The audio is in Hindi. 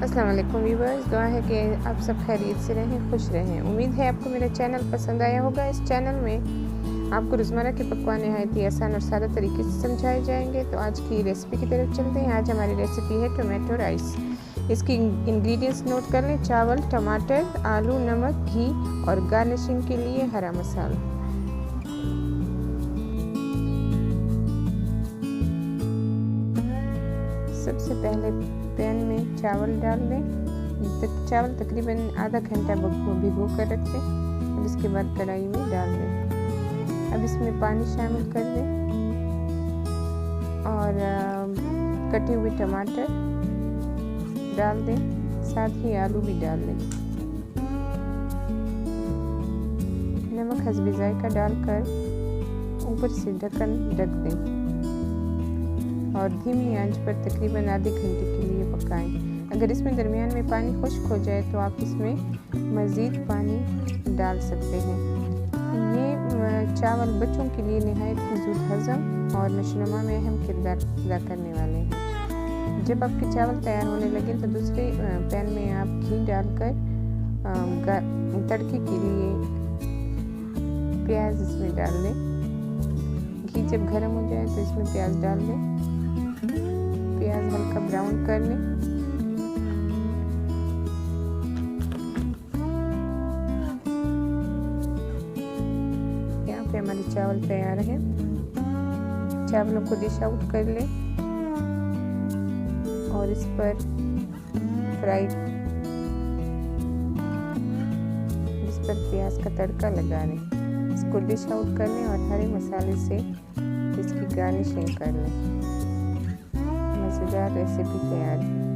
अस्सलाम वालेकुम व्यूअर्स, दुआ है कि आप सब खैरियत से रहें, खुश रहें। उम्मीद है आपको मेरा चैनल पसंद आया होगा। इस चैनल में आपको रोज़मर्रा के पकवान नहायत ही आसान और सादा तरीके से समझाए जाएंगे। तो आज की रेसिपी की तरफ चलते हैं। आज हमारी रेसिपी है टोमेटो राइस। इसकी इंग्रेडिएंट्स नोट कर लें। चावल, टमाटर, आलू, नमक, घी और गार्निशिंग के लिए हरा मसाला। सबसे पहले पैन में चावल डाल दें। चावल तकरीबन आधा घंटा भिगो कर रख दें। अब इसके बाद कढ़ाई में डाल दें। अब इसमें पानी शामिल कर दें और कटे हुए टमाटर डाल दें, साथ ही आलू भी डाल दें। नमक हस्बे जायका डालकर ऊपर से ढक्कन ढक दें और धीमी आंच पर तकरीबन आधे घंटे के लिए पकाएं। अगर इसमें दरमियान में पानी खुश्क हो जाए तो आप इसमें मज़ीद पानी डाल सकते हैं। ये चावल बच्चों के लिए नहायत फिजूल हज़म और नशोनुमा में अहम किरदार अदा करने वाले हैं। जब आपके चावल तैयार होने लगे तो दूसरे पैन में आप घी डालकर तड़के के लिए प्याज इसमें डाल दें। घी जब गर्म हो जाए तो इसमें प्याज डाल दें। प्याज हल्का ब्राउन कर लें। यहाँ पे हमारे चावल तैयार हैं। चावलों को डिश आउट कर लें और इस पर प्याज का तड़का लगा लें। इसको डिश आउट कर लें और हरे मसाले से इसकी गार्निशिंग कर लें। मज़ेदार रेसिपी तैयार है।